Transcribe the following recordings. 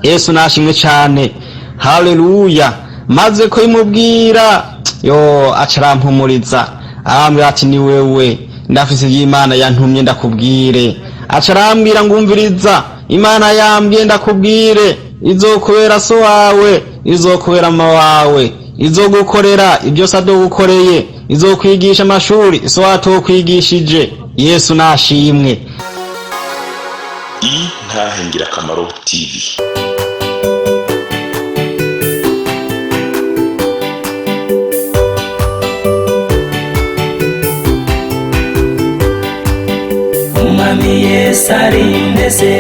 Yesu nashimwe cyane, haleluya. Maze ko imubwira acarampumuriza, arambwira ati ni wewe ndafise iby'Imana yantumye ndakubwire. Acarambwira ngumviriza, Imana yambwiye ndakubwire, izokubera so wawe, izokubera mama wawe, izogukorera ibyo se adogukoreye, izokwigisha amashuri so watokwigishije. Yesu nashimwe. Intahe Ngirakamaro TV. Umwami Yesu arindeze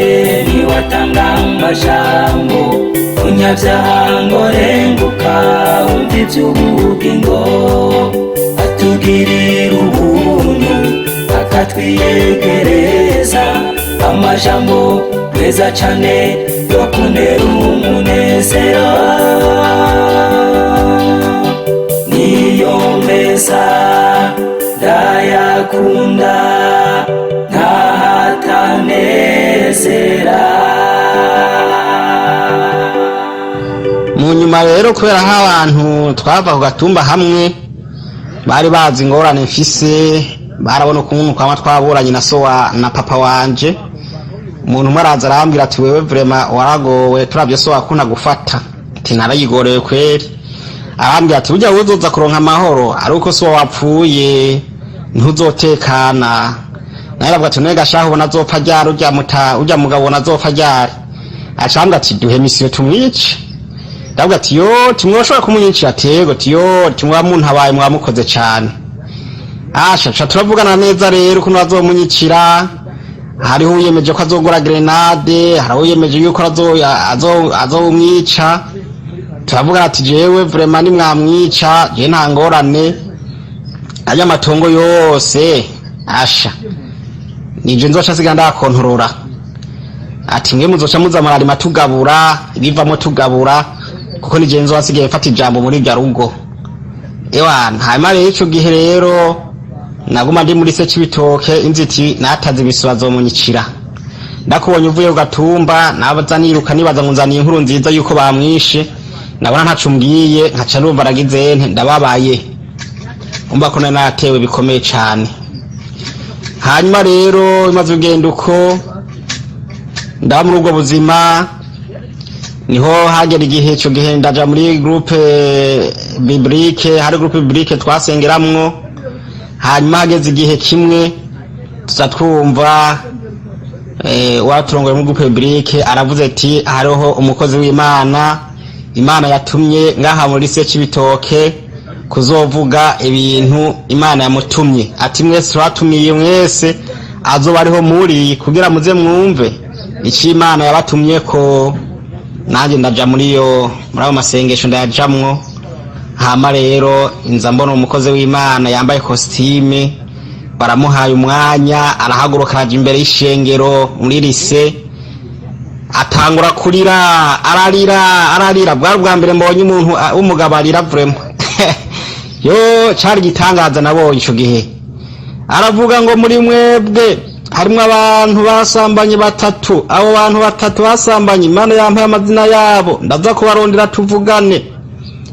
niwatanga amajambo, umunyabyaha ngo renguka umva iby'ubugingo, atugirira ubuntu akatwiyegereza, amajambo meza cyane yo kunera umunezero, niyo meza ndayakunda ntahatanezera. Mu nyuma rero kubera aho abantu twava ku gatumba hamwe bari bazi ingorane mfise, barabona ukuntu kwama twaburanye na so na papa wanje, umuntu umwe araza arambwira ati wewe vraiment waragowe, turavye so wakunda gufata. Ati narayigorewe kweri. Arambwira ati burya uzoza kuronka amahoro ari uko so wapfuye ntuzotekana. Naravuga ati nega shaho ubona azopfa ryari, urya mugabo ubona azopfa ryari. Acambwira ati duhe misiyo tumwice. Ndavuga ati timwoshobora kumunyicira. Tego timwa muntu abaye mwamukoze cyane. Asha turavugana neza rero kuno azomunyicira. Hariho uyemeje ko azogura grenade, hariho uyemeje yuko azomwica. Turavugana ati jewe vraiment ni mwamwica, je nta ngorane. Aya matongo yose asha nije nzoca siganda akontorora. Ati mwe muzoca muza marari matugabura, ibivamo tugabura, kuko nije nzo asigaye mfata ijambo muri bya rugo. Hanyuma rero ico gihe rero naguma ndi muri se cibitoke, inziti nataze ibisubazo munyicira. Ndakubonye uvuye ugatumba nabaza niruka nibaza ngo nzaniye inkuru nziza yuko bamwishe, nabona ntacumbwiye nkaca numva ragize ndababaye, umva ko natewe bikomeye cyane. Hanyuma rero imaze ugenda uko ndaba muri ubwo buzima, niho hagera igihe cyo gihe ndaja muri groupe biblique, hari groupe biblique twasengeramwo. Hanyuma hageze igihe kimwe tuzatwumva waturongoye muri groupe biblique aravuze ati hariho umukozi w'Imana, Imana yatumye ngaha muri se cibitoke kuzovuga ibintu Imana yamutumye. Ati mwese twatumiye mwese azoba ariho muri kugira muze mwumve iki Imana yabatumye ko. Nanjye ndaja muri abo masengesho ndayajamwo. Hama rero inza mbona umukozi w'Imana yambaye costume, baramuhaye umwanya arahaguruka aje imbere y'ishengero muri lise, atangura kurira, ararira bwa mbere mbonye umuntu w'umugabo arira vraiment. Cari gitangaza nabonye ico gihe. Aravuga ngo muri mwebwe harimo abantu basambanye batatu, abo bantu batatu basambanye Imana yampaye amazina yabo, ndaza kubarondera tuvugane.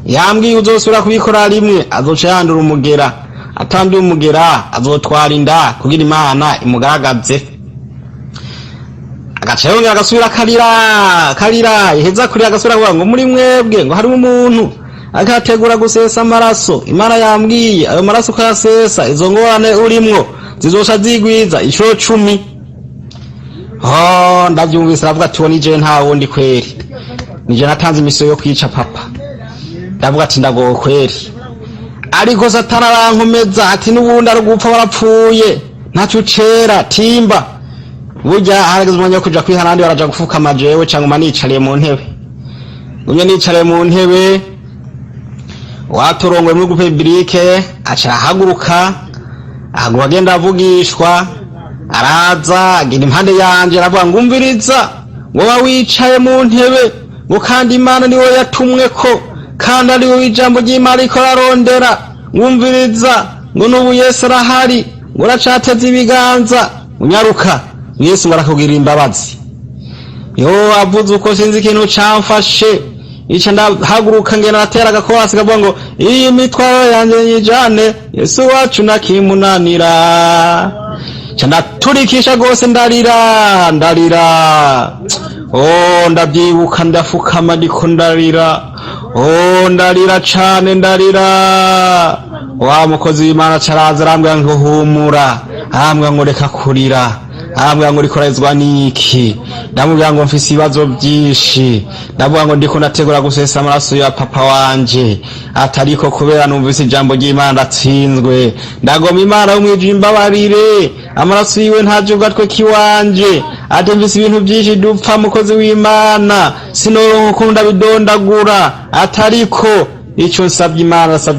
Yambwiye uzosubira kubikora rimwe azoca yandura umugera, atambiye umugera azotwara inda kugira Imana imugaragaze. Agaca yongera agasubira karira iheza kuri agasubira kuvuga ngo muri mwebwe ngo harimo umuntu akategura gusesa amaraso, Imana yambwiye ayo maraso ko yasesa izo ngorane urimwo zizoca zigwiza inshuro 10. Ndabyumvise aravuga ati nije nta wundi kweri, nije natanze imisiyo yo kwica papa. Ndavuga ati ndagowe kweri, ariko Satani arankomeza ati n'ubundi ari gupfa warapfuye ntacyo ucera timba. Burya harageze umwanya wo kuja kwiharandi baraja gufuka amajewe cyangwa manicariye mu ntebe. Umwe nicariye mu ntebe waturongoye muri groupe biblique aca haguruka agenda avugishwa, araza agenda impande yanje aravuga ngumviriza wowe wicaye mu ntebe ngo kandi Imana niwe yatumwe ko kandi ari we ijambo ry'Imana riko rarondera, ngumviriza ngo n'ubu Yesu arahari ngo uracateze ibiganza unyaruka Yesu barakubwira imbabazi. avuze uko sinzi ikintu camfashe ica ndahaguruka ngenda natera agakorasi kavuga ngo iyi mitwaro yanjye yijane Yesu wacu nakimunanira ca ndaturikisha gose ndarira ndabyibuka ndafukama ndiko ndarira ndarira cane wa mukozi w'Imana caraza arambwira ngo humura, arambwira ngo reka kurira, arambwira ngo rikorazwa niki, ndamubwira ngo mfise ibibazo byinshi, ndamubwira ngo ndiko ndategura gusesa amaraso ya papa wanje, atariko kubera numvise ijambo ry'Imana ndatsinzwe, ndagoma Imana yo mwijimba barire, amaraso yiwe ntaje gatwe kiwanje, mfise ibintu byinshi dupfa mukozi w'Imana, sinoronka ukunda bidondagura, atariko ico nsabye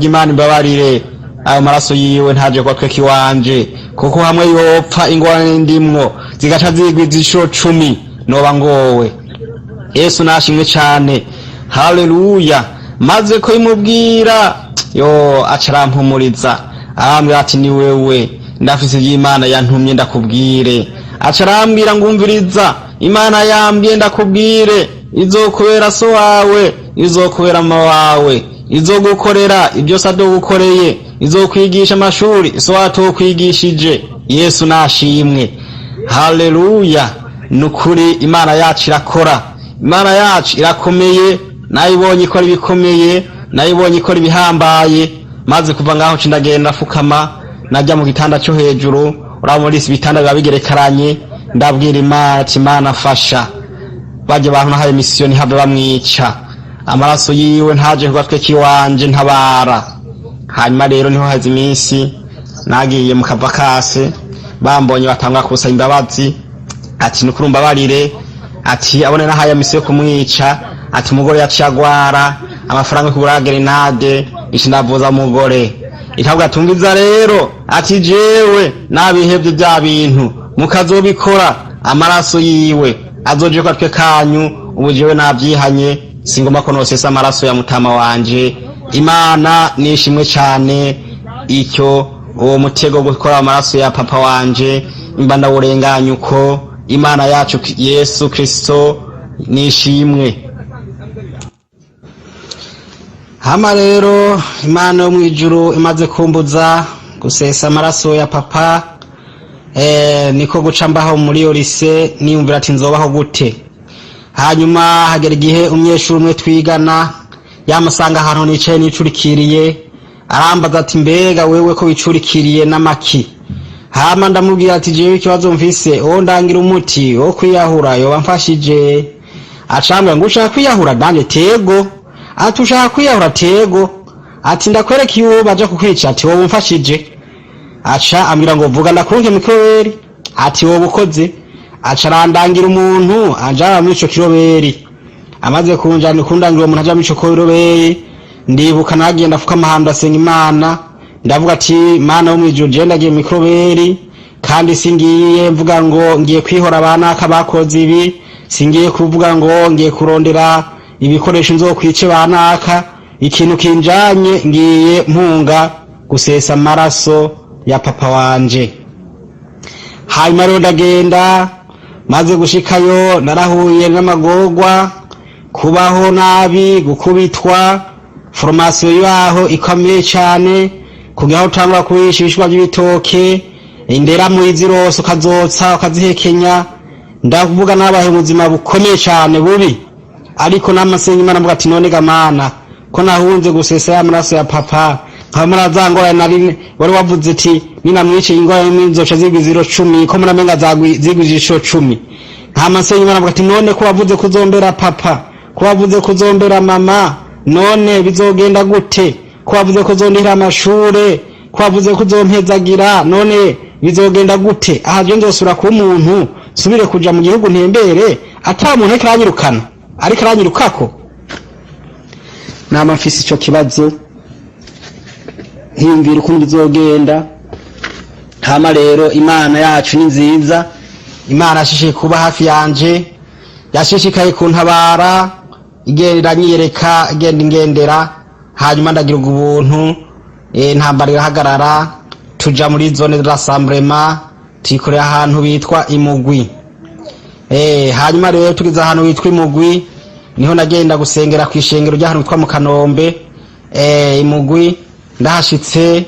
Imana imbabarire, ayo maraso yiwe ntaje gatwe kiwanje, kuko hamwe yopfa ingorane ndimwo zigaca zigwiza inshuro 10 noba ngowe. Yesu nashimwe cyane, haleluya. Maze ko imubwira acarampumuriza, arambwira ati ni wewe ndafise iby'Imana yantumye ndakubwire, acarambwira ngumviriza, Imana yambwiye ndakubwire, izokubera so wawe, izokubera mama wawe, izogukorera ibyo sado gukoreye, izokwigisha amashuri so watokwigishije. Yesu nashimwe, haleluya. Nukuri Imana yacu irakora, Imana yacu irakomeye, nayibonye ikora ibikomeye, nayibonye ikora ibihambaye. Maze kuva ngaho cindagenda fukama najya mu gitanda cyo hejuru, urabona isi bitanda biba bigerekaranye, ndabwira Imana ati Imana fasha, baje bantu nahaye misiyoni habe bamwica, amaraso yiwe ntaje gatwe kiwanje ntabara. Hanyuma rero niho hazi iminsi nagiye mu kavakase, bambonye batanga kusa imbabazi, ati nukurumba barire, ati abone nahaye misiyo kumwica, ati umugore yacagwara amafaranga kugura grenade, ishindavuza umugore. Itabwa atumviza rero, ati jewe nabihebye bya bintu mukazobikora, amaraso yiwe azoje kwatwe kanyu, ubu jewe nabyihanye, singoma ko nosesa amaraso ya mutama wanje. Imana nishimwe cyane, icyo uwo mutego gukora amaraso ya papa wanje imba ndawurenganya uko. Imana yacu Yesu Kristo nishimwe. Hama rero Imana yo mwijuru imaze kumbuza gusesa amaraso ya papa, niko guca mbaho muri yo lise niyumvira ati nzobaho gute. Hanyuma hagera igihe umunyeshuri umwe twigana yamusanga ahantu nicaye nicurikiriye, arambaza ati mbega wewe ko wicurikiriye n'amaki? Hama ndamubwira ati jewe ikibazo mfise, ndangira umuti wo kwiyahura yoba mfashije. Acambwira ngo ushaka kwiyahura? Danje tego. Ati ushaka kwiyahura? Tego. Ati ndakwereka iyo baje kukwica, ati wowe mfashije. Aca ambwira ngo vuga ndakurunke mikroberi, ati wowe ukoze. Aca arandangira umuntu anjana muri ico kiroberi, amaze kunjana kundangira umuntu aja muri ico kiroberi, ndibuka nagenda fuka amahanda asenga Imana, ndavuga ati Mana wo mwijuru je ndagiye mikroberi, kandi singiye mvuga ngo ngiye kwihora abana akabakoze ibi, singiye kuvuga ngo ngiye kurondera ibikoresho nzokwice banaka, ikintu kinjanye ngiye mpunga gusesa amaraso ya papa wanje. Hanyuma rero ndagenda, maze gushikayo narahuye n'amagorwa, kubaho nabi, gukubitwa, formation yaho ikomeye cyane, kugira aho utangwa kurisha ibishwa by'ibitoke, indera mu izirose ukazotsa ukazihekenya. Ndakuvuga nabahe ubuzima bukomeye cyane bubi, ariko namasenga Imana mvuga ati none gamana ko nahunze gusesa amaraso ya papa, nkamara zangora nari wari wavuze ati ninamwice ingora n'inzoca zigwiziro 10, ko muramenga zigwijisho 10. Namasenga Imana mvuga ati none ko wavuze kuzombera papa, ko wavuze kuzombera mama, none bizogenda gute? Ko wavuze kuzondira amashure, ko wavuze kuzompezagira, none bizogenda gute? Aha je nzosura ku muntu subire kuja mu gihugu ntembere ata muntu ekiranyirukana, ariko aranyirukako. Namafisi ico kibazo himvira ukuntu bizogenda. Hama rero Imana yacu ni nziza, Imana yashishikaye kuba hafi yanje, yashishikaye kuntabara, igenda nyereka, igenda ingendera. Hanyuma ndagira ubuntu, ntambara irahagarara, tuja muri zone de rassemblement, tikorera ahantu bitwa Imugwi. hanyuma rero tugeze ahantu witwa Imugwi, niho nagenda gusengera kwishengero ry'ahantu witwa mu Kanombe. Imugwi ndahashitse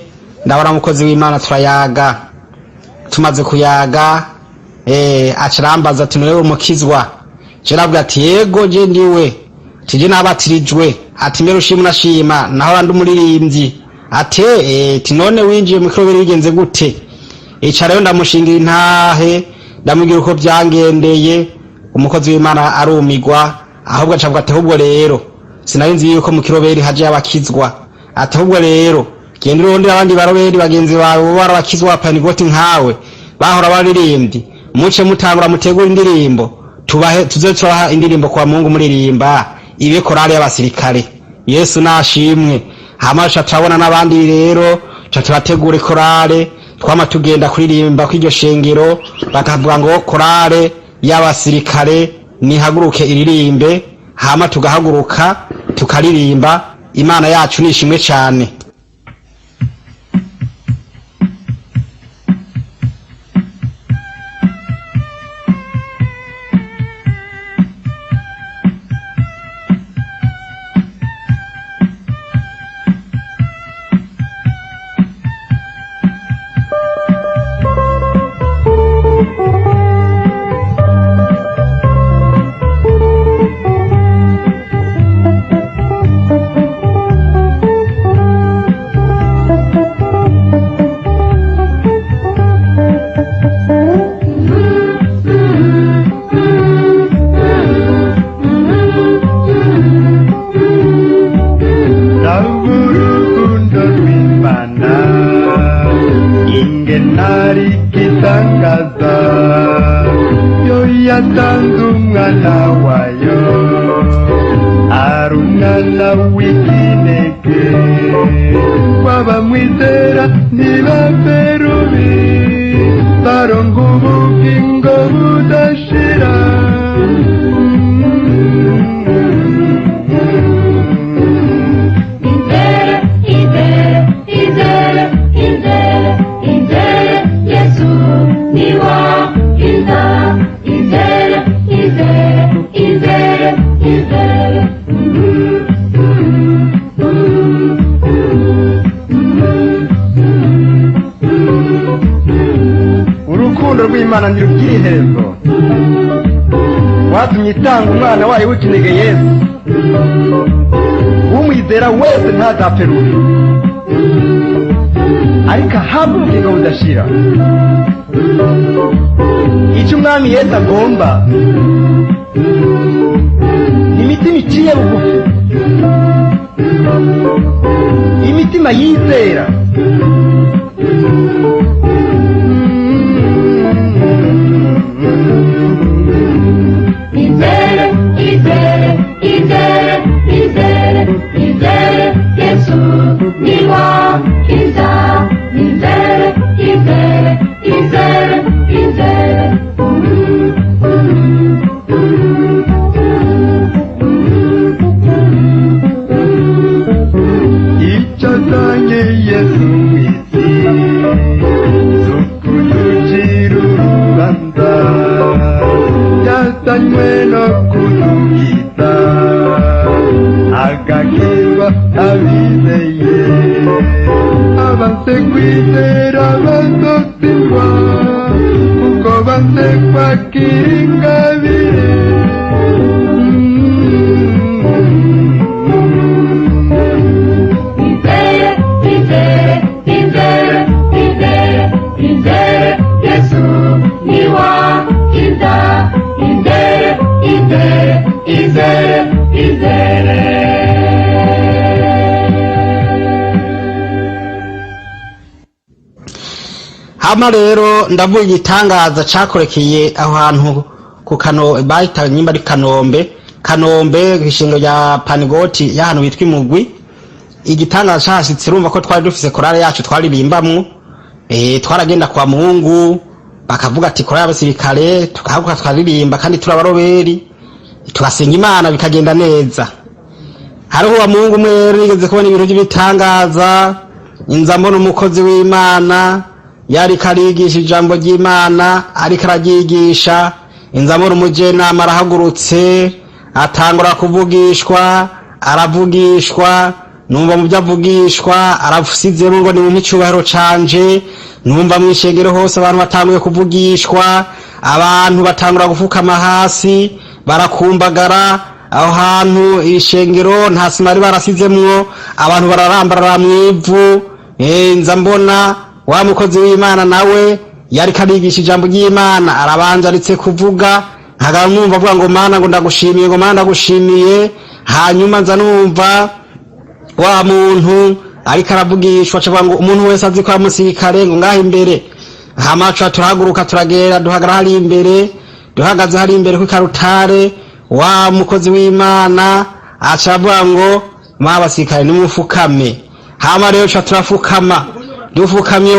ndabona umukozi w'Imana turayaga, tumaze kuyaga acarambaza ati niwe umukizwa? Jerabwa ati yego je ndiwe. Tije nabatirijwe. Ati mbere ushima nashima naho ndi umuririmbyi. Ati none winjiye mu kiroberi bigenze gute? Ica rero ndamushingira intahe ndamubwira uko byangendeye, umukozi w'Imana arumigwa, ahubwo acavuga ati ahubwo rero sinarinzi yuko mu kiroberi haje abakizwa. Ati ahubwo rero genda urondera abandi baroberi bagenzi bawe barabakizwa Panigoti nkawe bahora baririmbyi, muce mutangura mutegura indirimbo, tuze turaha indirimbo kwa Mungu muririmba ibe korali y'abasirikare. Yesu nashimwe. Hamasha turabona n'abandi rero turategura korale, twama tugenda kuririmba kw'iryo shengero, bakavuga ngo korale y'abasirikare nihaguruke iririmbe, hama tugahaguruka tukaririmba. Imana yacu nishimwe cyane. yatanze umwana wayo ari umwana w'ikinege, wabamwizera ntibapfe rubi, baronka ubugingo budashira. Urukundo rw'Imana ntirugira iherezo, watumye itanga umwana wayo w'ikinege Yesu, umwizera wese ntazapfe rubi, ariko ahabwe ubugingo budashira. Icyo umwami Yesu agomba ni imitima iciye bugufi, imitima yizera. Izere, izere, izere, izere, izere, Yesu niwa kiza. Izere, izere, izere, izere. Icyazanye Yesu mwisi zukuducira urubanza, yazanywe no kudukiza, agakirwa abizeye, abanse kwizera bazotsindwa, kuko banse kwakira ingabire. Hama rero ndavuga igitangaza cakorekeye aho hantu ku bahita nyimba ari Kanombe kwishingo rya Panigoti y'ahantu bitwa Imugwi. Igitangaza cyashitse, urumva ko twari dufise korale yacu twaririmbamwo, twaragenda kwa Mungu bakavuga ati korale y'abasirikare, tukahaguka twaririmba kandi turabaroberi, tugasenga Imana bikagenda neza. Hariho wa Mungu mwere nigeze kubona ibintu by'ibitangaza, inza mbona umukozi w'Imana yari karigisha ijambo ry'Imana, ariko aragigisha inzamura umujenama arahagurutse atangura kuvugishwa, aravugishwa, numva mu byo avugishwa arafusizemo ngo ni mu icubahiro canje, numva mu ishengero hose abantu batanguye kuvugishwa, abantu batangura gufukama hasi barakumbagara aho hantu ishengero nta simari barasizemwo, abantu bararambarara mwivu. Nza mbona wa mukozi w'Imana nawe yari karigisha ijambo ry'Imana arabanza aritse kuvuga, nkagamwumva avuga ngo Mana ngo ndagushimiye, ngo Mana ndagushimiye. Hanyuma nza numva wa muntu ariko aravugishwa avuga ngo umuntu wese azi ko amusirikare ngo ngaho imbere. Hamaca turahaguruka turagera duhagara hari imbere, duhagaze hari imbere ku karutare. Wa mukozi w'Imana acavuga ngo mwabasirikare nimufukame. Hama rero turafukama, dufukamye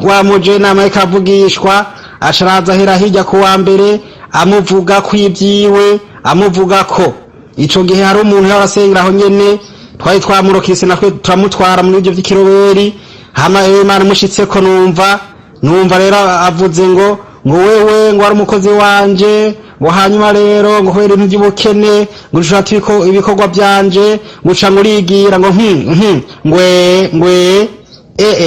wa mujenama ikavugishwa, acaraza hera hirya ku wa mbere amuvuga kw'ibyiwe, amuvuga ko ico gihe hari umuntu yarasengera aho nyene twari twamurokise nakwe turamutwara muri ivyo vy'ikiroberi. Hama Imana mushitseko numva rero avuze ngo wewe ngo ari umukozi wanje, ngo hanyuma rero ngo kwera ibintu by'ubukene, ngo ushaka ibikorwa byanje, ngo uca ngurigira ngo ngwe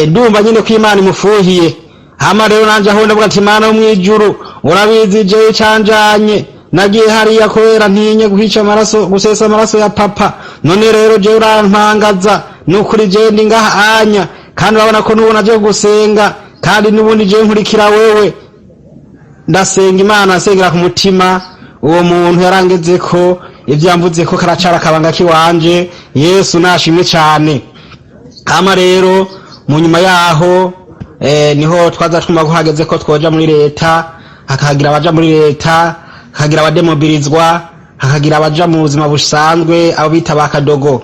ndumva nyine ko Imana imufuhiye. Hama rero nanje aho ndavuga ati Imana yo mwijuru urabizi je canjanye, nagiye hariya kubera ntinye guhica amaraso, gusesa amaraso ya papa, none rero je urampangaza nukuri je ndi ngaha anya, kandi urabona ko nubona je gusenga, kandi nubundi je nkurikira wewe. Ndasenga Imana asengera ku mutima, uwo muntu yarangeze ko ivyamvuze ko karacara kabanga kiwanje. Yesu nashimwe cyane. Hama rero mu nyuma yaho niho twaza twumva ko hageze ko twoja muri leta, hakagira abaja muri leta, hakagira abademobilizwa, hakagira abaja mu buzima busanzwe abo bita bakadogo.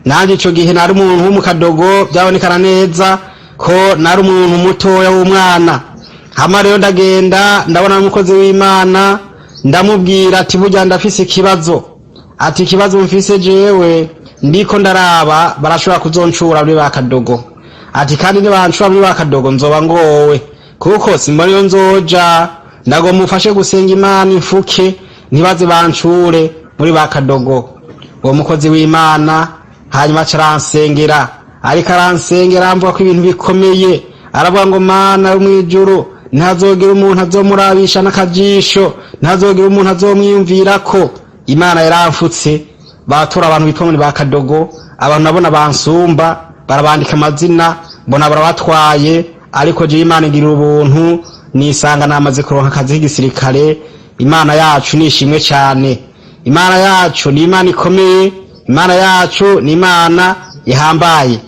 Nanje ico gihe nari umuntu w'umukadogo, byabonekana neza ko nari umuntu mutoya w'umwana. Hama rero ndagenda ndabona umukozi w'Imana, ndamubwira ati burya ndafise ikibazo, ati ikibazo mfise jewe ndiko ndaraba barashobora kuzoncura muri bakadogo, ati kandi nibancura muri bakadogo nzoba ngowe, kuko simbona iyo nzoja, ndago mufashe gusenga Imana imfuke ntibaze bancure muri bakadogo. Uwo mukozi w'Imana hanyuma caransengera, ariko aransengera amvuga ko ibintu bikomeye, aravuga ngo Mana yo mwijuru ntazogira umuntu azomurabisha n'akajisho, ntazogira umuntu azomwiyumvirako. Imana yaramfutse, batura abantu bitwa muri bakadogo, abantu nabona bansumba barabandika amazina mbona barabatwaye, ariko je Imana igira ubuntu nisanga namaze kuronka akazi k'igisirikare. Imana yacu nishimwe cyane, Imana yacu ni Imana ikomeye, Imana yacu ni Imana ihambaye.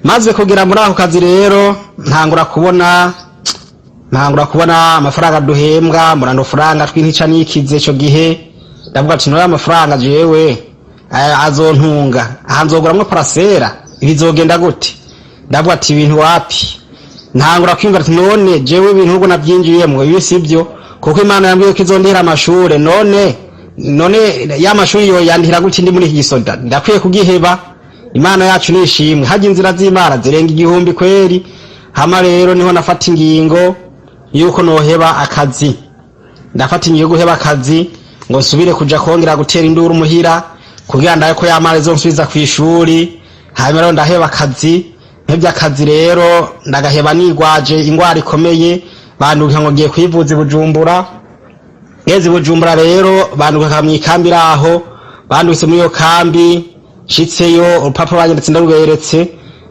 Maze kugera muri ako kazi rero ntangura kubona amafaranga duhembwa, murando faranga twintica nikize ico gihe. Ndavuga ati no amafaranga jewe azontunga, ahanzoguramwe parasera, ibizogenda gute? Ndavuga ati ibintu wapi? Ntangura kwiyumva ati none jewe ibintu ubwo nabyinjiyemwe ibi sibyo, kuko Imana yambwiye ko izondera amashure, none ya mashuri yo yandihira gute ndi muri iki gisoda? Ndakwiye kugiheba. Imana yacu nishimwe, haje inzira z'Imana zirenga igihumbi kweri. Hama rero niho nafata ingingo yuko noheba akazi. Ndafata ingingo guheba akazi ngo nsubire kuja kongera gutera induru muhira kugira ndaye ko yamara zo nsubiza kwishuri. Hanyuma rero ndaheba akazi, mpebya akazi rero ndagaheba nigwaje ingwara ikomeye, banduka ngo ngiye kwivuza Bujumbura. Ngeze Bujumbura rero banduka kamwikambi raho, banduse muri yo kambi, shitseyo urupapuro banyanditse ndaruberetse,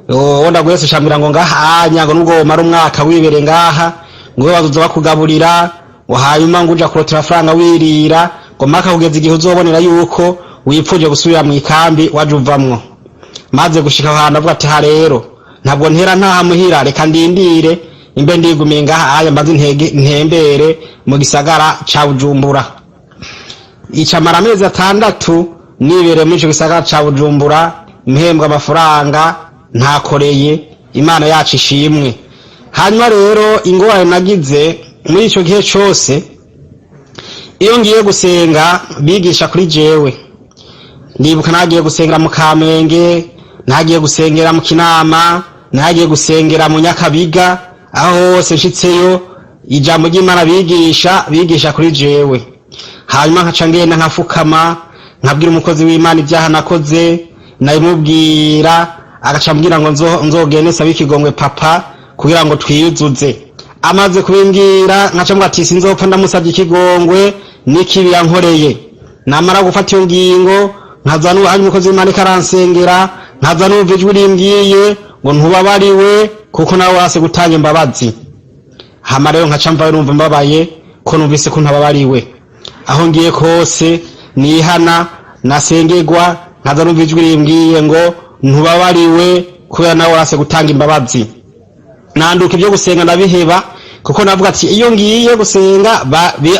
wonda gwese shambira ngo ngahanya ngo nubwo mara umwaka wibere ngaha ngo bazoza bakugaburira, hanyuma ngo uja kurotera faranga wirira, ngo maka kugeza igihe uzobonera yuko wipfuje gusubira mu ikambi wajuvamwo. Maze gushika ahantu avuga ati ha rero ntabwo ntera ntaha muhira, reka ndindire imbe ndigumiye ngaha aya mbaze ntembere mu gisagara ca Bujumbura. Icamara amezi 6 nibere muri ico gisagara ca Bujumbura, mpembwa amafaranga ntakoreye. Imana yacu ishimwe. Hanyuma rero ingorane nagize muri ico gihe cyose, iyo ngiye gusenga bigisha kuri jewe, ndibuka nagiye gusengera mu Kamenge, nagiye gusengera mu Kinama, nagiye gusengera mu Nyakabiga, aho hose nshitseyo ijambo ry'Imana bigisha kuri jewe. Hanyuma nkaca ngenda nkafukama nkabwira umukozi w'Imana ibyaha nakoze, nabimubwira agaca mbwira ngo nzogende sabe ikigongwe papa kugira ngo twiyuzuze. Amaze kubimbwira nkaca mbwira ati sinzopfa ndamusabye ikigongwe n'ikibi yankoreye. Namara gufata iyo ngingo nkaza n'uwaje umukozi w'Imana karansengera, nkaza n'umva ijwi rimbwiye ngo ntubabariwe kuko nawe wase gutanga imbabazi. Hama rero nkaca mva numva mbabaye ko numvise ko ntababariwe. Aho ngiye kose nihana nasengerwa, nkaza numva ijwi rimbwiye ngo ntubabariwe kubera nawe wase gutanga imbabazi. Nanduka ibyo gusenga ndabiheba kuko navuga ati iyo ngiye gusenga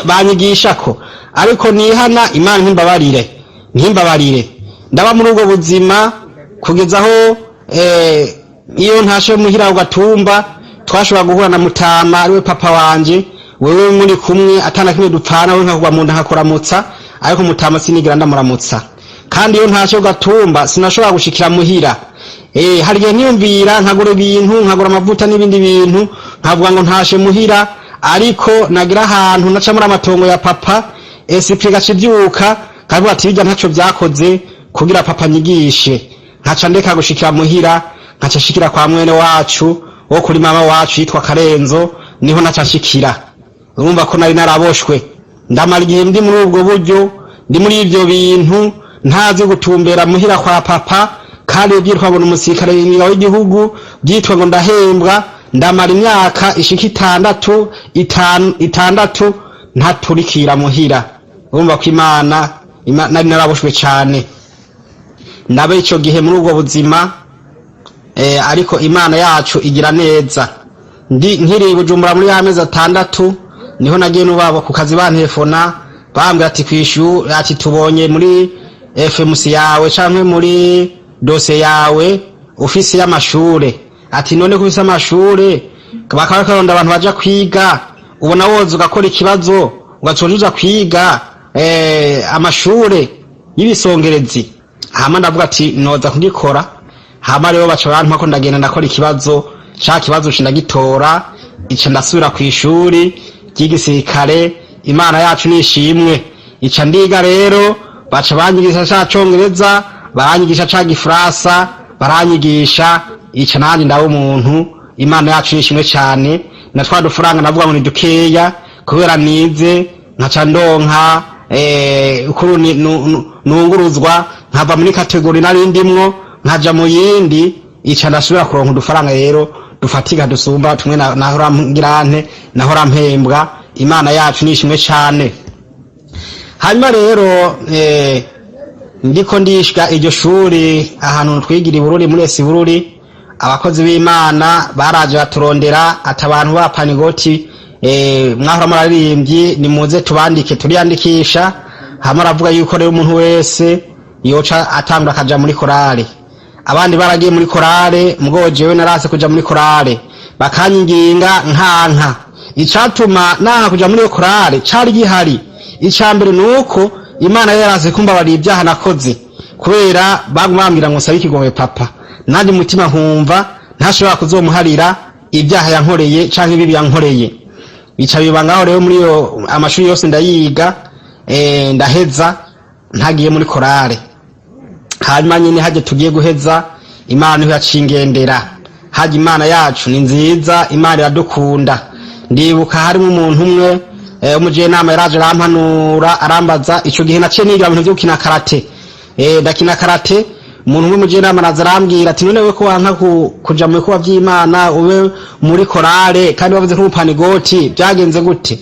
banyigisha ko, ariko nihana Imana ntimbabarire. Ndaba muri ubwo buzima kugeza aho iyo ntashe muhira ugatumba twashobora guhura na Mutama ariwe papa wanje, wewe muri kumwe atana kimwe dupfana, we nkakugwa mu nda nkakuramutsa, ariko Mutama sinigira ndamuramutsa. Kandi iyo ntashe ugatumba sinashobora gushikira muhira. Hari igihe niyumvira nkagura ibintu, nkagura amavuta n'ibindi bintu, nkavuga ngo ntashe muhira, ariko nagira ahantu naca muri amatongo ya papa, esprit gacivyuka kavuga ati bijya ntaco byakoze kugira papa nyigishe. Nkaca ndeka gushikira muhira, nkaca shikira kwa mwene wacu wo kuri mama wacu yitwa Karenzo, niho naca shikira. Urumva ko nari naraboshwe, ndamara igihe ndi muri ubwo buryo, ndi muri ivyo bintu, ntazi gutumbera muhira kwa papa, kandi byitwa ngo umusirikare w'igihugu, byitwa ngo ndahembwa. Ndamara imyaka ishika 6 ntaturikira muhira. Urumva ko Imana nari naraboshwe cyane. Ndabe ico gihe muri ubwo buzima, ariko Imana yacu igira neza. Nkiri Bujumbura muri amezi 6 niho nagiye n'ubabo ku kazi bantelefona bambwira ati kwishu ati tubonye muri FMC yawe canke muri dose yawe ofisi y'amashure, ati none kubisa amashure bakaba karonda abantu baja kwiga, ubona woza ugakora ikibazo ugacojuza kwiga amashure y'ibisongerezi. Hama ndavuga ati noza kugikora. Hama rero baca abantu ko ndagenda ndakora ikibazo, ca kibazo cindagitora, ica ndasubira ku ishuri ry'igisirikare. Imana yacu nishimwe, ica ndiga rero, baca banyigisha ca Congereza, baranyigisha ca Gifrasa, baranyigisha, ica nandi ndawe umuntu. Imana yacu nishimwe cyane. Na twa dufaranga navuga ngo ni dukeya kubera nize, nkaca ndonka ukuru nunguruzwa, nkava muri kategori nari ndimwo nkaja mu yindi, ica ndasubira kuronka udufaranga rero dufatika dusumba tumwe nahora ngirante nahora mpembwa. Imana yacu nishimwe cyane. Hanyuma rero ndiko ndishika iryo shuri ahantu twigira i Bururi muri esi Bururi, abakozi b'Imana baraje baturondera ati abantu ba Panigoti mwahora muraririmbyi nimuze tubandike turiyandikisha. Hama ravuga yuko rero umuntu wese yoca atangura akaja muri korale. Abandi baragiye muri korale, mugabo jewe narase kuja muri korale, bakanyinginga nkanka. Icatuma naha kuja muri korale cari gihari. Icambere nuko Imana yarase kumba bari ibyaha nakoze, kubera bagumambira ngo sabe ikigongwe papa. Nandi mutima nkumva ntashobora kuzomuharira ibyaha yankoreye canke bibi yankoreye. Bica bibangaho rero muri yo amashuri yose ndayiga, ndaheza ntagiye muri korale. Hanyuma nyine haje tugiye guheza, Imana niho yacingendera. Haje Imana yacu ni nziza, Imana iradukunda. Ndibuka harimo umuntu umwe umuje nama yaraje arampanura arambaza, ico gihe naciye niga ibintu byo gukina karate. Ndakina karate, umuntu umwe muje nama arambwira ati none we ko wanka kuja mu bikuba by'Imana ube muri korale kandi bavuze ko Panigoti byagenze gute?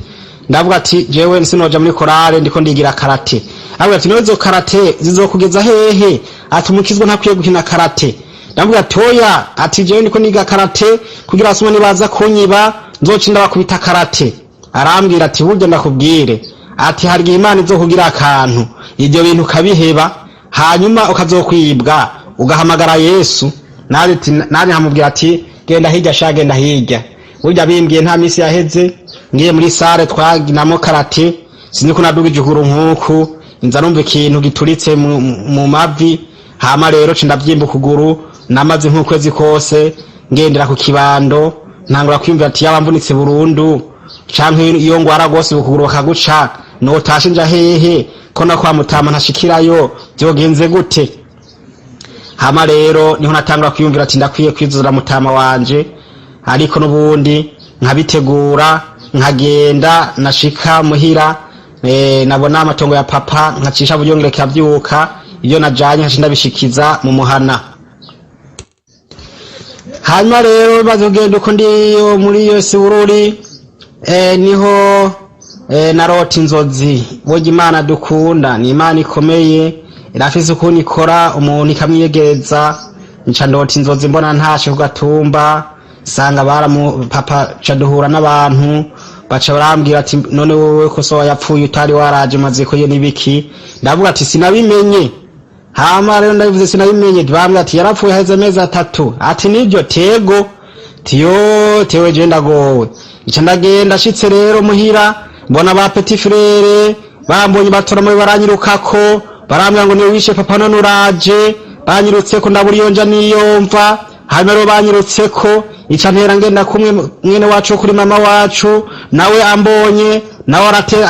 Ndavuga ati jewe sinoja muri korale ndiko ndigira karate. Avuga ati nozo karate zizokugeza hehe? Ati umukizwa ntakwiye gukina karate. Ndavuga toya, ati jewe ndiko niga karate kugira asuma nibaza kunyiba nzocinda bakubita karate. Arambwira ati burya ndakubwire, ati hari Imana izokugira akantu ibyo bintu kabiheba, hanyuma ukazokwibwa ugahamagara Yesu. Nari hamubwira ati genda hirya sha genda hirya. Burya bimbwiye nta misi yaheze ngiye muri sare twaginamo karate, siniko nadugije ukuru nkuku, inza numva ikintu gituritse mu mavi. Hama rero cindavyimba ukuguru, namaze nk'ukwezi kose ngendera ku kibando, ntangura kwimvira ati yabambunitse burundu canke iyo ngwara gose ukuguru bakaguca notashe nja hehe ko na kwa Mutama ntashikirayo byogenze gute. Hama rero niho natangura kwiyumvira ati ndakwiye kwizura Mutama wanje, ariko nubundi nkabitegura nkagenda nashika muhira nabona amatongo ya papa nkacisha buryongere kavyuka iyo najanye nkacinda bishikiza mu muhana. Hanyuma rero bazogenda uko ndiyo muri iyo Bururi niho narota inzozi. Burya Imana dukunda ni Imana ikomeye, irafise ukuntu ikora umuntu ikamwiyegereza. Nca ndota inzozi mbona ntashe ku Gatumba, sanga papa caduhura n'abantu baca barambwira ati none wowe ko so yapfuye utari waraje maze ko ye nibiki. Ndavuga ati sinabimenye. Hama rero ndabivuze sinabimenye, bambwira ati yarapfuye heze amezi 3. Ati nibyo tego tiyo tewe je ndagowe. Ica ndagenda shitse rero muhira mbona ba petit frère bambonye batora muri baranyirukako barambwira ngo niwe wishe papa none uraje. Banyirutse ko ndaburi yonja niyomva. Hanyuma rero banyirutse ko ica ntera ngenda kumwe mwene wacu kuri mama wacu nawe ambonye nawe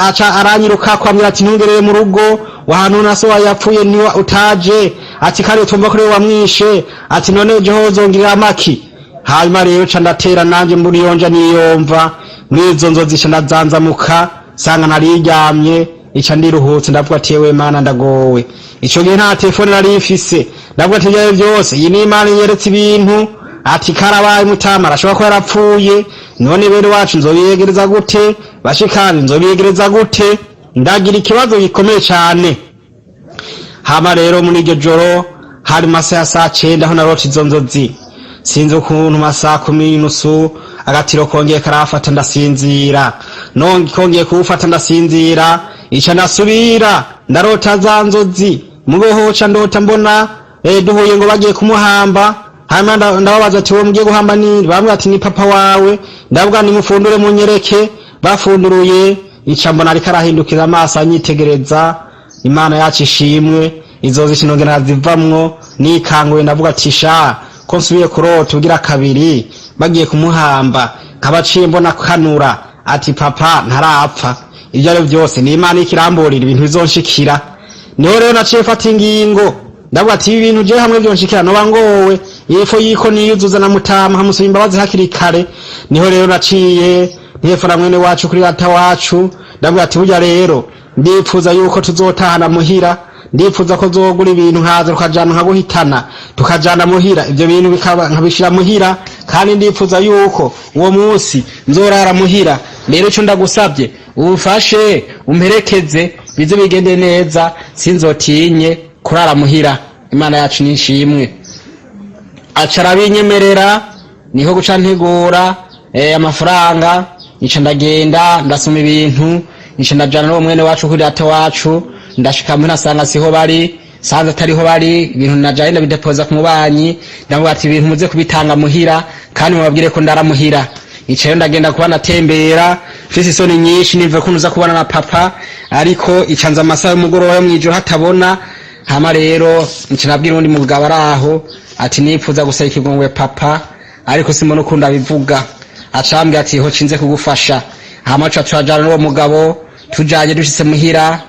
aca aranyiruka ko amira ati ntungereye mu rugo wahantu naso wayapfuye ni utaje. Ati kare tumva kuri wamwishe. Ati none Jehozongirira amaki. Hanyuma rero ca ndatera nanje muri yonja niyomva mwizo nzozi ndazanzamuka sanga nariryamye. Ica ndiruhutse ndavuga ati yewe Mana ndagowe. Ico gihe nta telefone nari mfise, ndavuga ati byaye byose iyi ni Imana yeretse ibintu. Ati karabaye Mutama arashobora ko yarapfuye, none bene wacu nzobiyegereza gute, bashikani nzobiyegereza gute. Ndagira ikibazo gikomeye cyane. Hama rero muri iryo joro hari masaha saa 9 aho narota izo nzozi. Sinzi ukuntu masaha 10:30 agatiro kongeye karafata ndasinzira, nongi kongeye kuufata ndasinzira. Ica ndasubira ndarota za nzozi mugohoca ndota mbona duhuye ngo bagiye kumuhamba. Hanyuma ndababaza ati wo mugiye guhamba ni? Bamwe ati ni papa wawe. Ndavuga ni mufundure munyereke. Bafunduruye ica mbona ariko arahindukira amaso anyitegereza. Imana yacu ishimwe. Izo zishinongera zivamwo nikanguye ndavuga ati sha ko nsubiye kurota ugira kabiri bagiye kumuhamba kabaciye mbona kanura. Ati papa ntarapfa. Ibyo ari byose ni Imana ikiramburira ibintu bizonshikira. Niho rero naciye fata ingingo ndavuga ati ibi bintu je hamwe byonshikira no bangowe yefo yiko niyuzuza na Mutama hamusaba imbabazi hakiri kare. Niho rero naciye ntefora mwene wacu kuri data wacu ndavuga ati burya rero ndipfuza yuko tuzotahana muhira, ndipfuza ko zogura ibintu nkaza tukajana nkaguhitana tukajana muhira, ibyo bintu bikaba nkabishira muhira, kandi ndipfuza yuko uwo munsi nzorara muhira. Rero cyo ndagusabye ufashe umperekeze bize bigende neza, sinzotinye kurara muhira. Imana yacu nishimwe. Acara binyemerera niho guca ntegura amafaranga. Ica ndagenda ndasoma ibintu, ica ndajana no mwene wacu kuri data wacu. Ndashika muri nasanga siho bari, sanze atariho bari. Ibintu najaye ndabidepoza ku mubanyi, ndavuga ati ibintu muze kubitanga muhira kandi mubabwire ko ndara muhira. Ica ndagenda kuba natembera fisi isoni nyinshi nive kunuza kubana na papa, ariko icanza amasaha y'umugoroba yo mwijoro hatabona. Hama rero ncinabwira undi mugabo araho ati nipfuza gusaba ikigongwe papa, ariko simbona ukunda bivuga. Acambye ati ho cinze kugufasha. Hama twajana n'uwo mugabo tujanye dushitse muhira.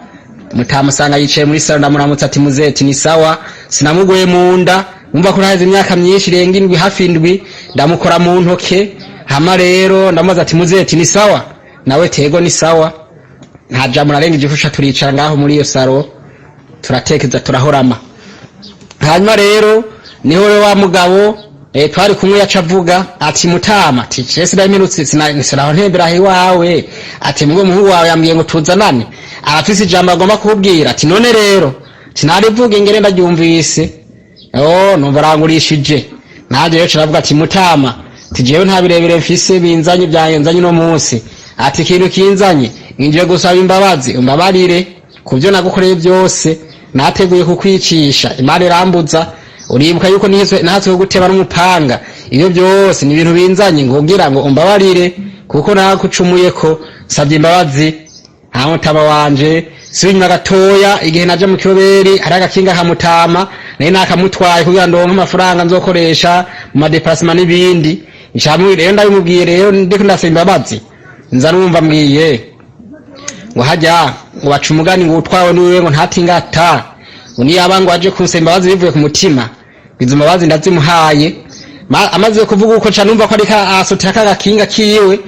Mutama sanga yicaye muri salo ndamuramutsa ati muzeti ni sawa, sinamugoye munda. Umva ko haze imyaka myinshi irenga 7 hafi 7 ndamukora mu ntoke. Hama rero ndamaze ati muzeti ni sawa, nawe tego ni sawa. Ntaja murarenga igifusha turicara ngaho muri iyo salo turatekeza turahorama. Hanyuma rero niho wa mugabo twari kumwe yacavuga ati Mutama ati cese ndayimirutse sinaraho ntembera hiwawe. Ati mugo muhu wawe yambwiye ngo tuzanane, arafise ijambo agomba kubwira. Ati none rero sinarivuga ingere ndagyumvise. Numva rangurishije. Naje rero caravuga ati Mutama tijewe nta birebire mfise binzanye byayenzanye no munsi. Ati kintu kinzanye ngiye gusaba imbabazi umbabarire kuvyo nagukoreye byose, nateguye kukwicisha Imana irambuza. Uribuka yuko nahatse guteba n'umupanga. Iyo byose ni ibintu binzanye ngogira ngo umbabarire kuko nakucumuye ko savye imbabazi. Aho Mutama wanje sinyuma gatoya igihe naje mu Kiroberi hari agakinga ka Mutama naye nakamutwaye kugira ndonke amafaranga nzokoresha mu déplacement n'ibindi. Icamwe rero ndabimubwiye rero ndiko ndasaba imbabazi. nza numva mbwiye ngo hajya ngo baca umugani ngo utwawe niwe ngo ntatingata ngo niyaba ngo aje kunsemba bazi bivuye ku mutima izo mabazi ndazimuhaye amaze kuvuga uko ca numva ko ari asotera kagakinga kiwe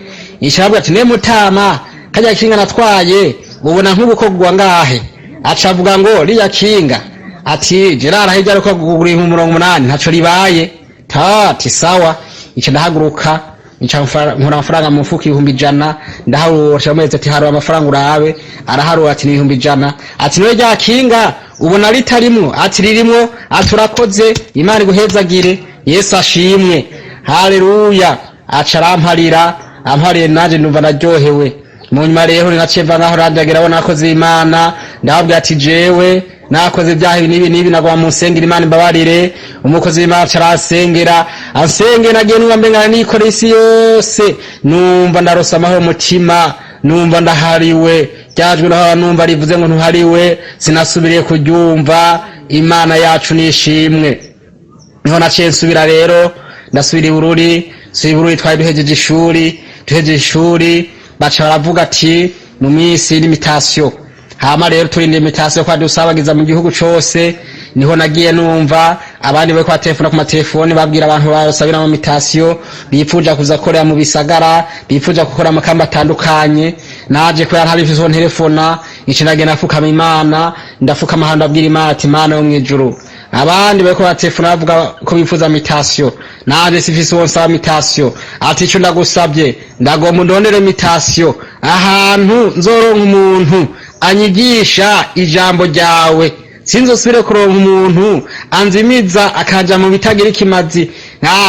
ishabwa ati ne mutama kajya kinga natwaye ubona nk'ubukogwa ngahe aca avuga ngo riya kinga ati Gerard hejya ariko kugura 180 ntaco ribaye ati sawa ico ndahaguruka nkora amafaranga mu mufuka 100 ndaharura amezi ati haro amafaranga urabe araharura ati 100 ati no rya kinga ubona ritarimwo ati ririmwo aturakoze Imana iguhezagire Yesu ashimwe haleluya aca aramparira ampariye naje numva naryohewe mu nyuma rero ninaceva ngaho randagera nakoze Imana ndababwira ati jewe nakoze byahe nibi nagwa mu nsengera Imana imbabarire umukozi w'Imana carasengera ansenge nagiye numva mbengana nikora isi yose numva ndarosa amahoro mutima numva ndahariwe ryajwe naho numva rivuze ngo ntuhariwe sinasubiriye kuryumva Imana yacu nishimwe niho naciye nsubira rero ndasubira ibururi twari duhejeje ishuri baca baravuga ati mu minsi y'imitasyo hama rero turinde imitasyo kwa dusabagiza mu gihugu cose niho nagiye numva abandi bari kwa telefone ku matelefone babwira abantu basabira mu mitasyo bipfuja kuza korera mu bisagara bipfuja gukora amakamba atandukanye naje ko yari ifise telefona icinagenda afukama Imana ndafuka amahanda abwira Imana ati Imana yo mwijuru abandi bari kwa telefone bavuga ko bifuza mitasyo naje sifise wonsa mitasyo ati ico ndagusabye ndagomba ndonere mitasyo ahantu nzoronka umuntu anyigisha ijambo ryawe sinzosubire kuronka umuntu anzimiza akanja mu bitagira ikimazi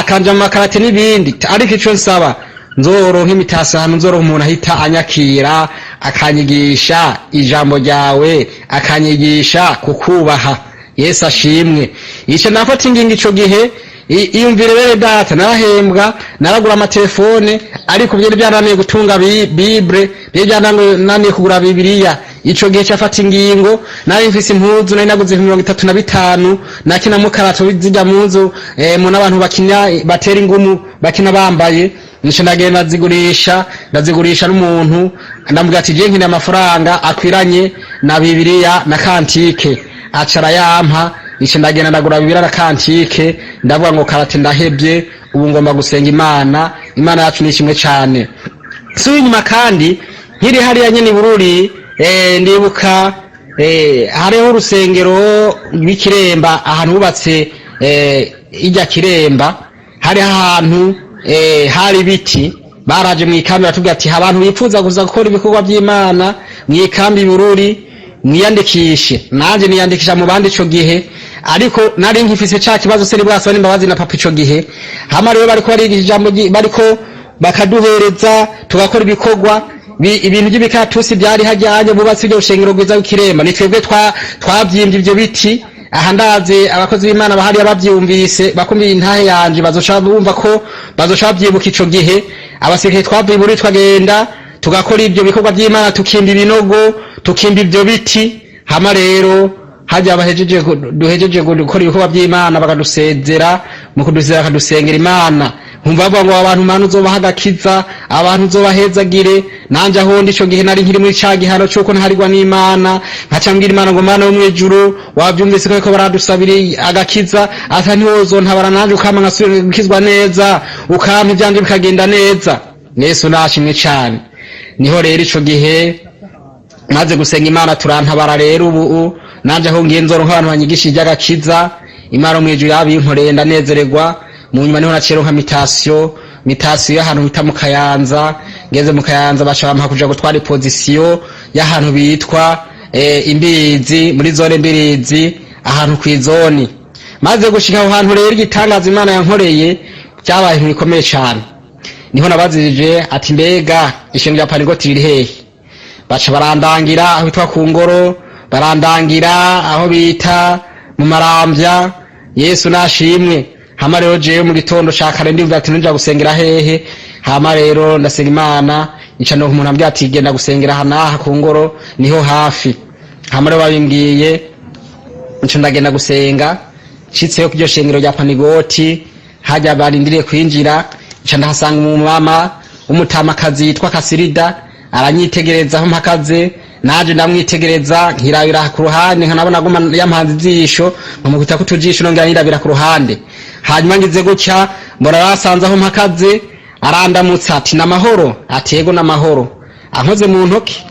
akanja mu makarate n'ibindi ariko ico nsaba nzoronka imitasyo ahantu nzoronka umuntu ahita anyakira akanyigisha ijambo ryawe akanyigisha kukubaha Yesu ashimwe ico nafata ingingo ico gihe iyumvire rero data narahembwa naragura amatelefone ariko byari byananiye gutunga bible byananiye kugura bibiliya ico gihe cyafata ingingo nari mfise impuzu nari naguze 35 nakina mu karato zijya munzu mu nabantu bakinya batera ingumu bakina bambaye nico ndagenda ndazigurisha n'umuntu ndambwira ati je nkina amafaranga akwiranye na bibiliya na kantike acara yampa nico ndagenda ndagura bibiliya na kantike ndavuga ngo karate ndahebye ubu ngomba gusenga Imana yacu nishimwe cyane so inyuma kandi nkiri hariya nyene bururi ndibuka hariho urusengero rw'ikiremba ahantu hubatse ijya kiremba hari ahantu hari ibiti baraje mu ikambi batubwira ati abantu bipfuza kuza gukora ibikorwa by'Imana mu ikambi bururi mwiyandikishe nanje niyandikisha mu bandi ico gihe ariko nari nkifise ca kibazo seri bwasaba n'imbabazi na papa ico gihe hama rero bariko barigisha ijambo bariko bakaduhereza tugakora ibikorwa ibintu by'ibikatusi byari hajyanye bubatse ibyo ushengero gwiza w'ikiremba ni twebwe twabyimbye ibyo biti aha ndaze abakozi b'Imana bahari abavyumvise bakumbiye intahe yanje bazoca bumva ko bazoca byibuka ico gihe abasirikare twavuye muri twagenda tugakora ibyo bikorwa by'Imana tukimba ibinogo tukimba ibyo biti hama rero hajya duhejeje gukora ibikorwa by'Imana bakadusezera mu kudusezera akadusengera Imana nkumva bavuga ngo abantu Imana uzobahagakiza abantu uzobahezagire nanje aho ndico gihe nari nkiri muri ca gihano cyuko ntarirwa n'Imana nkacambwira Imana ngo Mana yo mwijuru wabyumvise ko baradusabiri agakiza ata ntiwozo ntabara nanje ukama nkasubira gukizwa neza ukampa ibyanje bikagenda neza Yesu nashimwe cyane niho rero ico gihe maze gusenga Imana turantabara rero ubu nanje aho ngiye nzoronka abantu banyigisha iby'agakiza Imana mwijuru yabinkoreye ndanezererwa mu nyuma niho nacero nka mitasyo y'ahantu bita mu Kayanza ngeze mu Kayanza baca bampa kuja gutwara position y'ahantu bitwa Imbizi muri zone Mbirizi ahantu kw'izoni maze gushika aho hantu rero igitangaza Imana yankoreye cyabaye ntikomeye cyane niho nabazije ati mbega ishinga rya Panigoti riri hehe baca barandangira aho bitwa ku ngoro barandangira aho bita mu Marambya Yesu nashimwe hama rero jewe mu gitondo cakare ndimva ati nja gusengera hehe hama rero ndasenga Imana ica no umuntu ambya ati genda gusengera hanaha ku ngoro niho hafi hama rero babimbwiye ico ndagenda gusenga shitseyo kujyo shengero rya Panigoti hajya barindiriye kwinjira ica ndahasanga umumama umutamakazi yitwa Kasirida aranyitegereza aho mpakaze, naje ndamwitegereza nkirabira ku ruhande, nkanabona guma yampanze izisho nkamukubita ku tujisho nongera nirabira ku ruhande. Hanyuma ngize gutya mbona arasanze aho mpakaze, arandamutsa ati namahoro, ati yego namahoro, ankoze mu ntoki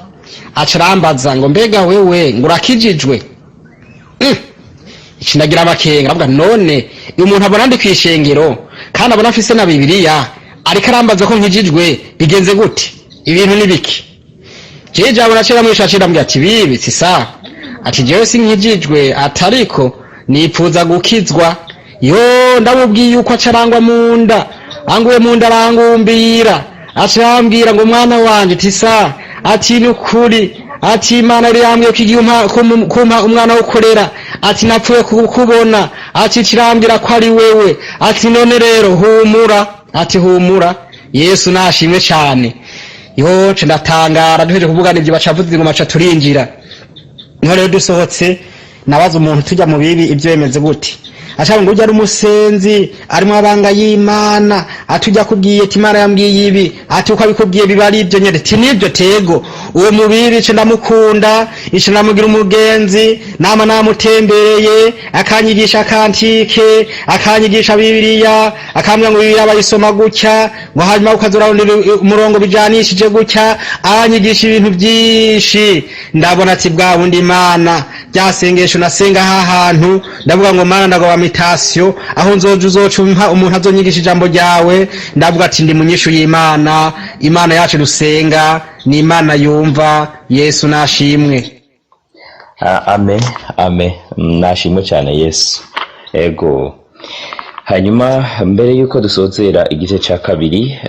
acarambaza ngo mbega wewe ngurakijijwe? Ikinagira amakenga avuga none uyu muntu abona ndi kwishengero kandi abona afise na Bibiliya ariko arambaza ko nkijijwe bigenze gute, ibintu nibiki? Jeje abona cera mwishashira mbya ati bibi sisa, ati jewe sinkijijwe atariko nipfuza gukizwa. Yo ndamubwiye uko acarangwa munda, anguye munda arangumbira, acambwira ngo mwana wanje tisa, ati nukuri, ati Imana yari yambwiye kumpa umwana wo kurera, ati napfuye kukubona, ati kirambira ko ari wewe, ati none rero humura, ati humura, Yesu nashimwe cyane. Yo ndatangara duheje kuvugana ibyo bacavuze ngo maca turinjira. Niho rero dusohotse nabaza umuntu tujya mu bibi ibyo yemeze gute, ashaka ngo ujya ari umusenzi arimo abanga y'Imana, atujya kubwiye ati Imana yambwiye ibi, ati uko abikubwiye biba ari ibyo nyene, ati nibyo tego uwo mubiri ce ndamukunda, ico ndamugira umugenzi, nama namutembereye akanyigisha akantike, akanyigisha Bibiliya, akambwira ngo Bibiliya bayisoma gutya, ngo hanyuma ukazorabonera umurongo bijanishije gutya, anyigisha ibintu byinshi. Ndabona ati bwa bundi Imana byasengesho nasenga ha hantu, ndavuga ngo Mana ndagwa mitasyo aho nzoje uzocumpa umuntu azonyigisha ijambo ryawe. Ndavuga ati ndi munyishu y'Imana, Imana yacu dusenga ni Imana yumva. Yesu nashimwe. Amen, amen, nashimwe cyane Yesu. Ego, hanyuma mbere yuko dusozera igice cya kabiri,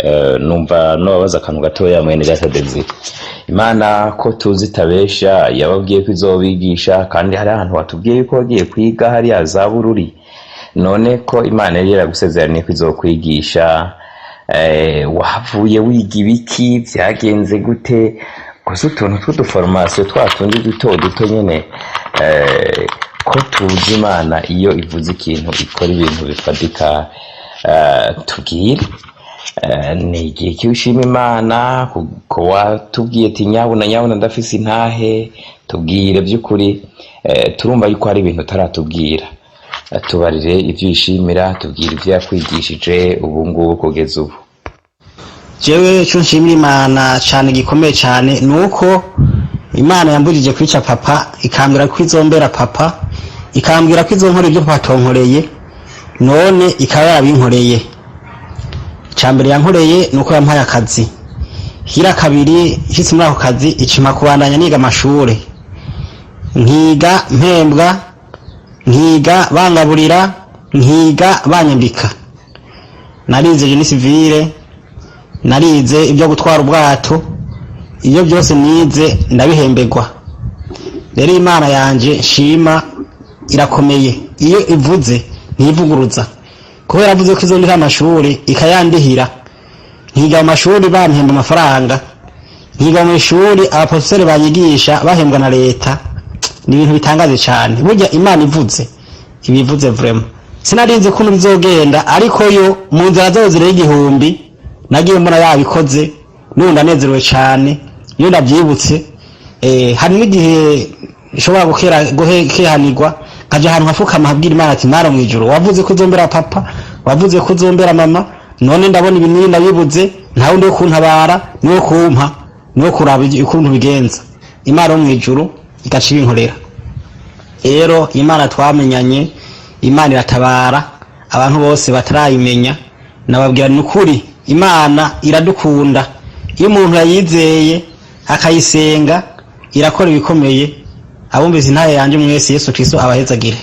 numva nobabaza akantu gatoya mwene Data Desire. Imana ko tuzi tabesha yababwiye ko izobigisha, kandi hari ahantu watubwiye ko wagiye kwiga hariya za Bururi. None ko Imana yari yaragusezeraniye ko izokwigisha, wahavuye wiga ibiki, byagenze gute? Gusa utuntu tw'uduformation twatundi duto nyene, ko tuzi Imana iyo ivuze ikintu ikora ibintu bifatika. Tubwire ni igihe cy'ushima Imana ko watubwiye ati nyabuna ndafise intahe, tubwire by'ukuri. Turumva yuko hari ibintu taratubwira, tubarire ibyo yishimira, tubwire ibyo yakwigishije ubu ngubu kugeza ubu. Jewe cyo nshimira Imana cyane gikomeye cyane nuko Imana yambujije kwica papa, ikambwira ko izombera papa, ikambwira ko izonkora ibyo papa tonkoreye, none ikaba yarabinkoreye. Cyambere yankoreye nuko yampaye akazi, hira kabiri hitse muri ako kazi icima kubandanya niga amashure, nkiga mpembwa, nkiga bangaburira, nkiga banyambika. Narize Génie civile, narize ibyo gutwara ubwato, iyo byose nize ndabihembegwa. Rero Imana yanje shima irakomeye, iyo ivuze ntivuguruza, kubera avuze ko izondika amashuri ikayandihira. Nkiga amashuri bampemba amafaranga, nkiga mu ishuri abaprofeseri banyigisha bahembwa na leta. Ni ibintu bitangaje cyane. Burya Imana ivuze ibivuze vraiment. Sinarinze ko bizogenda, ariko yo mu nzira zazo zire igihumbi nagiye mbona yabikoze, nundi anezerewe cyane iyo ndabyibutse. Hari n'igihe ishobora gukehanirwa kaje ahantu hafukama habwira Imana ati Mara mwijuru wavuze ko uzombera papa, wavuze ko uzombera mama, none ndabona ibintu nabibuze, nta wundi wo kuntabara, niwo kumpa, niwo kuraba ukuntu bigenza. Imana mwijuru igaciba inkorera. Rero Imana twamenyanye, Imana iratabara abantu bose batarayimenya. Nababwira ni ukuri Imana iradukunda, iyo umuntu yayizeye akayisenga irakora ibikomeye. Abumvise intaye yanje mwese Yesu Kristo abahezagire.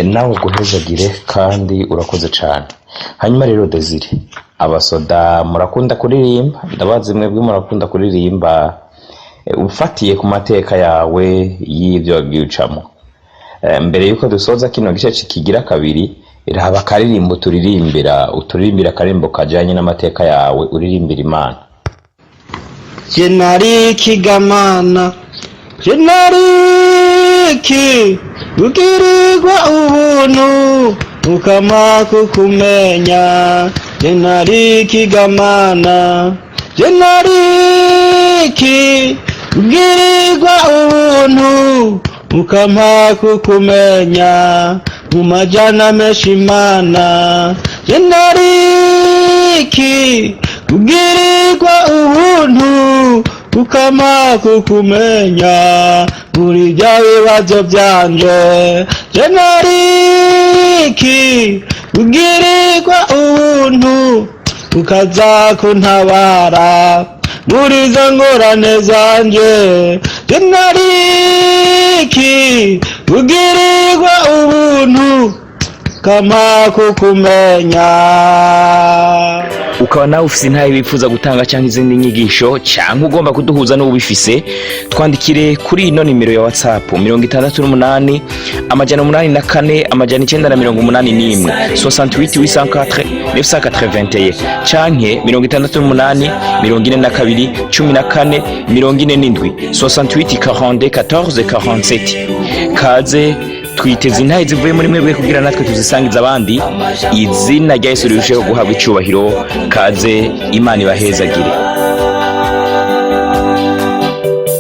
Nawe guhezagire kandi urakoze cyane. Hanyuma rero Desire, abasoda murakunda kuririmba, ndabazi mwebwe murakunda kuririmba, ufatiye ku mateka yawe y'ibyo wagiucamo. Mbere yuko dusoza kino gice kigira kabiri, irahaba karirimbo uturirimbira karimbo kajanye n'amateka yawe, uririmbira Imana. Jenari kigamana, jenariki ukirirwa ubuntu ukama kukumenya, jenari kigamana jenari ki bwirirwa ubuntu ukampa kukumenya mu majana menshi Imana jenari ki bwirirwa ubuntu ukampa kukumenya muri bya bibazo byanje jenari ki bwirirwa ubuntu ukaza kuntabara muri izo ngorane zanje jenari ki bwirirwa ubuntu ukampa kukumenya. ukaba nawe ufise intahe bifuza gutanga cyangwa izindi nyigisho cyangwa ugomba kuduhuza n'ubifise, twandikire kuri ino nimero ya WhatsApp 68 amajana 84 amajana 981 68 804 981 canke 68 42 14 47 68 42 14 47. kaze twiteze intahe zivuye muri mwebwe kugira natwe tuzisangiza abandi. Izina rya Yesu rirusheho guhabwa icubahiro. Kaze, Imana ibahezagire.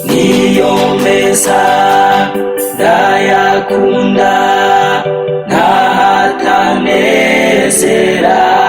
niyo meza ndayakunda ntahatanezera